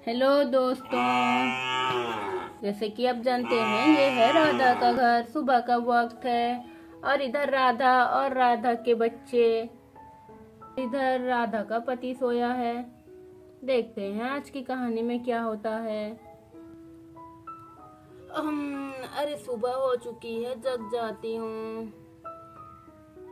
Hello दोस्तों, जैसे कि आप जानते हैं ये है राधा का घर। सुबह का वक्त है और इधर राधा और राधा के बच्चे, इधर राधा का पति सोया है। देखते हैं आज की कहानी में क्या होता है। अरे सुबह हो चुकी है, जग जाती हूँ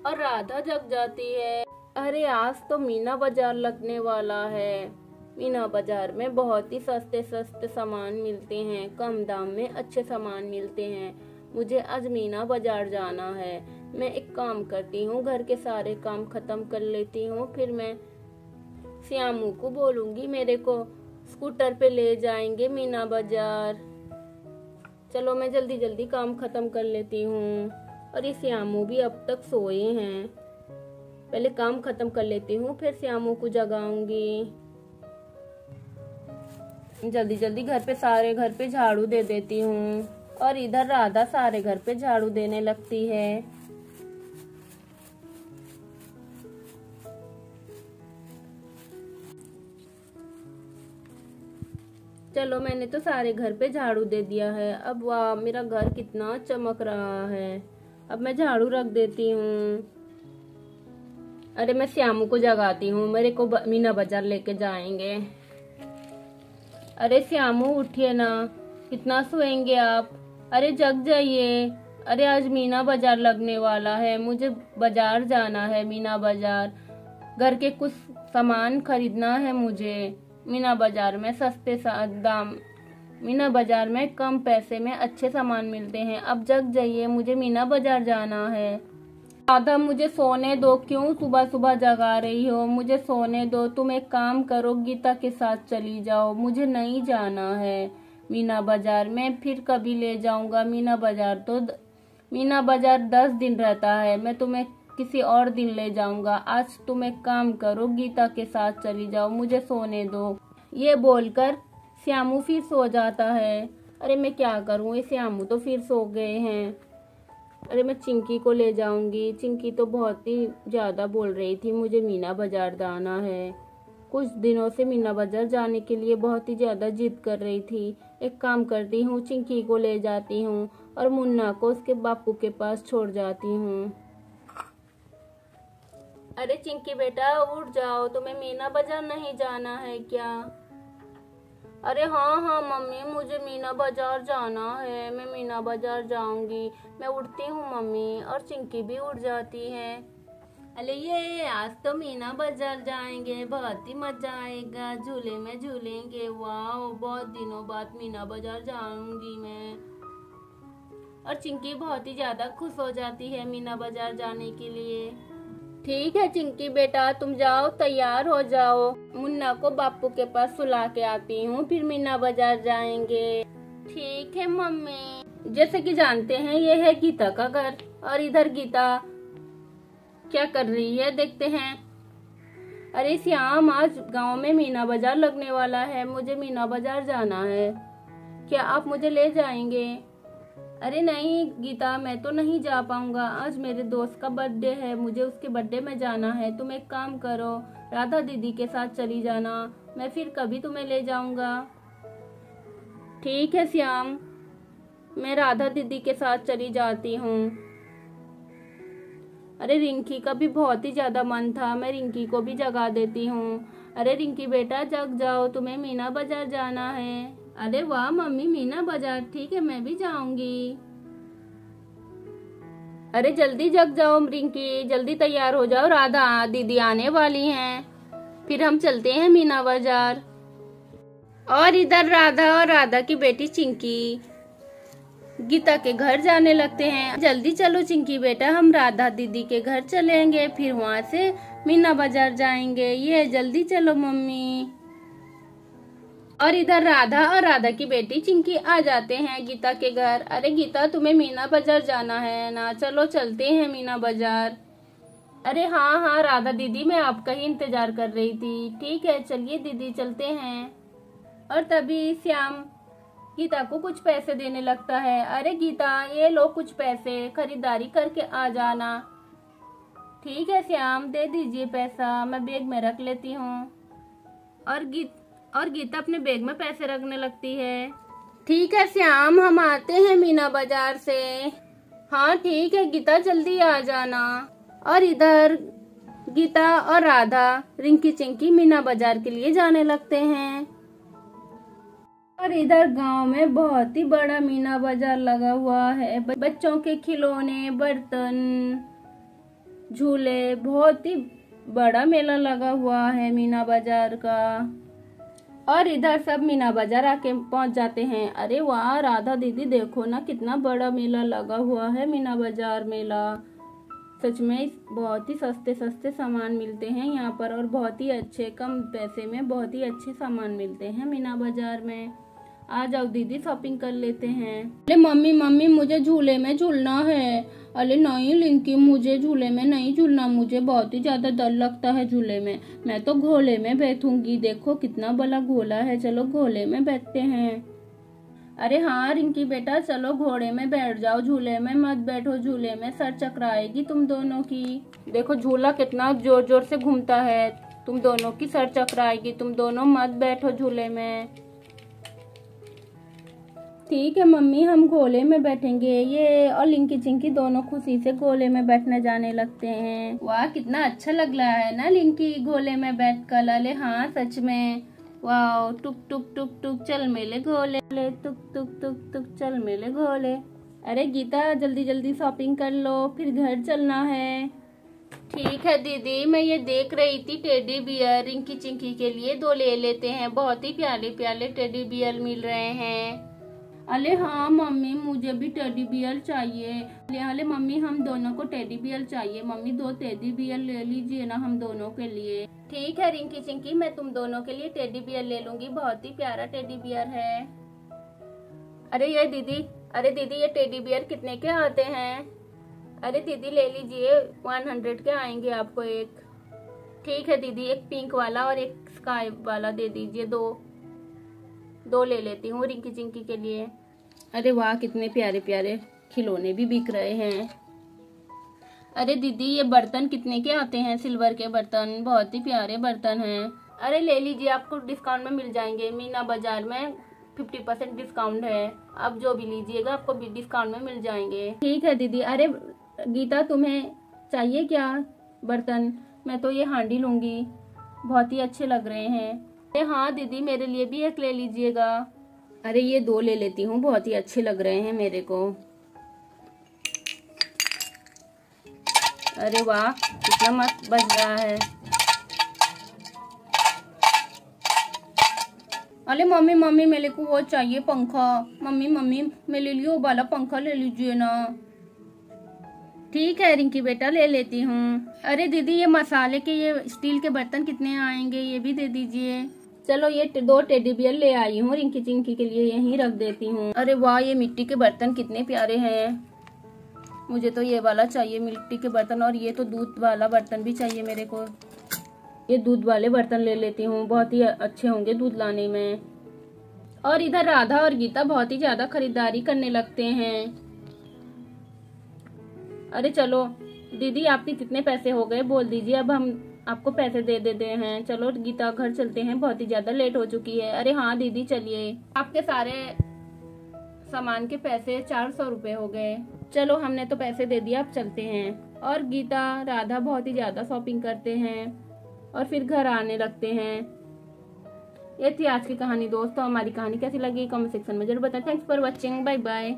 और राधा जग जाती है। अरे आज तो मीना बाजार लगने वाला है। मीना बाजार में बहुत ही सस्ते सस्ते सामान मिलते हैं, कम दाम में अच्छे सामान मिलते हैं। मुझे आज मीना बाजार जाना है। मैं एक काम करती हूँ, घर के सारे काम खत्म कर लेती हूँ, फिर मैं श्यामू को बोलूंगी मेरे को स्कूटर पे ले जाएंगे मीना बाजार। चलो मैं जल्दी जल्दी काम खत्म कर लेती हूँ। और ये श्यामू भी अब तक सोए हैं। पहले काम खत्म कर लेती हूँ, फिर श्यामू को जगाऊंगी। जल्दी जल्दी सारे घर पे झाड़ू दे देती हूँ और इधर राधा सारे घर पे झाड़ू देने लगती है। चलो मैंने तो सारे घर पे झाड़ू दे दिया है। अब वाह, मेरा घर कितना चमक रहा है। अब मैं झाड़ू रख देती हूँ। अरे मैं श्यामू को जगाती हूँ, मेरे को मीना बाजार लेके जाएंगे। अरे श्यामू उठिए ना, कितना सोएंगे आप? अरे जग जाइए। अरे आज मीना बाजार लगने वाला है, मुझे बाजार जाना है। मीना बाजार घर के कुछ सामान खरीदना है मुझे। मीना बाजार में सस्ते दाम, मीना बाजार में कम पैसे में अच्छे सामान मिलते हैं। अब जग जाइए, मुझे मीना बाजार जाना है। राधा मुझे सोने दो, क्यों सुबह सुबह जगा रही हो? मुझे सोने दो। तुम एक काम करो, गीता के साथ चली जाओ, मुझे नहीं जाना है मीना बाजार में। फिर कभी ले जाऊंगा। मीना बाजार 10 दिन रहता है, मैं तुम्हें किसी और दिन ले जाऊंगा। आज तुम एक काम करो, गीता के साथ चली जाओ, मुझे सोने दो। ये बोलकर श्यामू फिर सो जाता है। अरे मैं क्या करूं, ये श्यामू तो फिर सो गए हैं। अरे मैं चिंकी को ले जाऊंगी। चिंकी तो बहुत ही ज्यादा बोल रही थी मुझे मीना बाजार जाना है। कुछ दिनों से मीना बाजार जाने के लिए बहुत ही ज्यादा जिद कर रही थी। एक काम करती हूँ, चिंकी को ले जाती हूँ और मुन्ना को उसके बापू के पास छोड़ जाती हूँ। अरे चिंकी बेटा उठ जाओ, तुम्हें मीना बाजार नहीं जाना है क्या? अरे हाँ हाँ मम्मी, मुझे मीना बाजार जाना है, मैं मीना बाजार जाऊंगी। मैं उठती हूँ मम्मी और चिंकी भी उठ जाती है। अरे ये आज तो मीना बाजार जाएंगे, बहुत ही मजा आएगा, झूले में झूलेंगे। वाह, बहुत दिनों बाद मीना बाजार जाऊंगी मैं। और चिंकी बहुत ही ज्यादा खुश हो जाती है मीना बाजार जाने के लिए। ठीक है चिंकी बेटा, तुम जाओ, तैयार हो जाओ। मुन्ना को बापू के पास सुला के आती हूँ, फिर मीना बाजार जाएंगे। ठीक है मम्मी। जैसे कि जानते हैं ये है गीता का घर और इधर गीता क्या कर रही है देखते हैं। अरे श्याम, आज गांव में मीना बाजार लगने वाला है, मुझे मीना बाजार जाना है, क्या आप मुझे ले जाएंगे? अरे नहीं गीता, मैं तो नहीं जा पाऊंगा, आज मेरे दोस्त का बर्थडे है, मुझे उसके बर्थडे में जाना है। तुम एक काम करो, राधा दीदी के साथ चली जाना, मैं फिर कभी तुम्हें ले जाऊंगा। ठीक है श्याम, मैं राधा दीदी के साथ चली जाती हूँ। अरे रिंकी का भी बहुत ही ज्यादा मन था, मैं रिंकी को भी जगा देती हूँ। अरे रिंकी बेटा जग जाओ, तुम्हें मीना बाजार जाना है। अरे वाह मम्मी, मीना बाजार, ठीक है मैं भी जाऊंगी। अरे जल्दी जग जाओ रिंकी, जल्दी तैयार हो जाओ, राधा दीदी आने वाली हैं, फिर हम चलते हैं मीना बाजार। और इधर राधा और राधा की बेटी चिंकी गीता के घर जाने लगते हैं। जल्दी चलो चिंकी बेटा, हम राधा दीदी के घर चलेंगे, फिर वहाँ से मीना बाजार जाएंगे। ये जल्दी चलो मम्मी। और इधर राधा और राधा की बेटी चिंकी आ जाते हैं गीता के घर। अरे गीता, तुम्हें मीना बाजार जाना है ना, चलो चलते हैं मीना बाजार। अरे हाँ हाँ राधा दीदी, मैं आपका ही इंतजार कर रही थी। ठीक है चलिए दीदी चलते हैं। और तभी श्याम गीता को कुछ पैसे देने लगता है। अरे गीता, ये लो कुछ पैसे, खरीदारी करके आ जाना। ठीक है श्याम, दे दीजिए पैसा, मैं बैग में रख लेती हूँ। और और गीता अपने बैग में पैसे रखने लगती है। ठीक है श्याम, हम आते हैं मीना बाजार से। हाँ ठीक है गीता, जल्दी आ जाना। और इधर गीता और राधा रिंकी चिंकी मीना बाजार के लिए जाने लगते हैं। और इधर गांव में बहुत ही बड़ा मीना बाजार लगा हुआ है। बच्चों के खिलौने, बर्तन, झूले, बहुत ही बड़ा मेला लगा हुआ है मीना बाजार का। और इधर सब मीना बाजार आके पहुंच जाते हैं। अरे वाह राधा दीदी, देखो ना कितना बड़ा मेला लगा हुआ है मीना बाजार मेला। सच में बहुत ही सस्ते सस्ते सामान मिलते हैं यहाँ पर, और बहुत ही अच्छे कम पैसे में बहुत ही अच्छे सामान मिलते हैं मीना बाजार में। आ जाओ दीदी, शॉपिंग कर लेते हैं। अरे मम्मी मम्मी, मुझे झूले में झूलना है। अरे नहीं लिंकी, मुझे झूले में नहीं झूलना, मुझे बहुत ही ज्यादा डर लगता है झूले में। मैं तो घोड़े में बैठूंगी। देखो कितना बड़ा घोड़ा है, चलो घोड़े में बैठते हैं। अरे हाँ रिंकी बेटा, चलो घोड़े में बैठ जाओ, झूले में मत बैठो, झूले में सर चकराएगी तुम दोनों की। देखो झूला कितना जोर जोर से घूमता है, तुम दोनों की सर चकराएगी, तुम दोनों मत बैठो झूले में। ठीक है मम्मी, हम गोले में बैठेंगे। ये और लिंकी चिंकी दोनों खुशी से गोले में बैठने जाने लगते हैं। वाह कितना अच्छा लग रहा है ना लिंकी गोले में बैठ कर। अरे हाँ सच में, वाह। टुक टुक टुक टुक चल मेले गोले, टुक टुक टुक टुक चल मेले गोले। अरे गीता जल्दी जल्दी शॉपिंग कर लो, फिर घर चलना है। ठीक है दीदी, मैं ये देख रही थी टेडी बियर, रिंकी चिंकी के लिए 2 ले लेते हैं। बहुत ही प्यारे प्यारे टेडी बियर मिल रहे हैं। अरे हाँ मम्मी, मुझे भी टेडी बियर चाहिए। अरे मम्मी, हम दोनों को टेडी बियर चाहिए। मम्मी 2 टेडी बियर ले लीजिए ना हम दोनों के लिए। ठीक है रिंकी चिंकी, मैं तुम दोनों के लिए टेडी बियर ले लूंगी। बहुत ही प्यारा टेडी बियर है। अरे दीदी ये टेडी बियर कितने के आते हैं? अरे दीदी ले लीजिए, 100 के आएंगे आपको एक। ठीक है दीदी, एक पिंक वाला और एक स्काई वाला दे दीजिए। 2 ले लेती हूँ रिंकी चिंकी के लिए। अरे वाह कितने प्यारे प्यारे खिलौने भी बिक रहे हैं। अरे दीदी ये बर्तन कितने के आते हैं? सिल्वर के बर्तन, बहुत ही प्यारे बर्तन हैं। अरे ले लीजिए, आपको डिस्काउंट में मिल जाएंगे। मीना बाजार में 50% डिस्काउंट है, आप जो भी लीजिएगा आपको भी डिस्काउंट में मिल जाएंगे। ठीक है दीदी। अरे गीता, तुम्हें चाहिए क्या बर्तन? मैं तो ये हांडी लूंगी, बहुत ही अच्छे लग रहे हैं। अरे हाँ दीदी, मेरे लिए भी एक ले लीजिएगा। अरे ये 2 ले लेती हूँ, बहुत ही अच्छे लग रहे हैं मेरे को। अरे वाह कितना मस्त बज रहा है। अरे मम्मी मेरे को वो चाहिए पंखा। मम्मी मेरे लिए वो वाला पंखा ले लीजिए ना। ठीक है रिंकी बेटा, ले लेती हूँ। अरे दीदी ये मसाले के ये स्टील के बर्तन कितने आएंगे, ये भी दे दीजिए। चलो ये 2 टेडी बियर ले आई हूँ रिंकी चिंकी के लिए, यहीं रख देती हूँ। अरे वाह ये मिट्टी के बर्तन कितने प्यारे हैं। मुझे तो ये वाला चाहिए मिट्टी के बर्तन, और ये तो दूध वाला बर्तन भी चाहिए मेरे को। ये दूध वाले बर्तन ले लेती हूँ, बहुत ही अच्छे होंगे दूध लाने में। और इधर राधा और गीता बहुत ही ज्यादा खरीदारी करने लगते हैं। अरे चलो दीदी, आपके कितने पैसे हो गए बोल दीजिए, अब हम आपको पैसे दे देते हैं। चलो गीता घर चलते हैं, बहुत ही ज्यादा लेट हो चुकी है। अरे हाँ दीदी चलिए, आपके सारे सामान के पैसे 400 रुपए हो गए। चलो हमने तो पैसे दे दिया, अब चलते हैं। और गीता राधा बहुत ही ज्यादा शॉपिंग करते हैं और फिर घर आने लगते हैं। ये थी आज की कहानी दोस्तों। हमारी कहानी कैसी लगी कमेंट सेक्शन में जरूर बताएं। Thanks for watching, bye bye.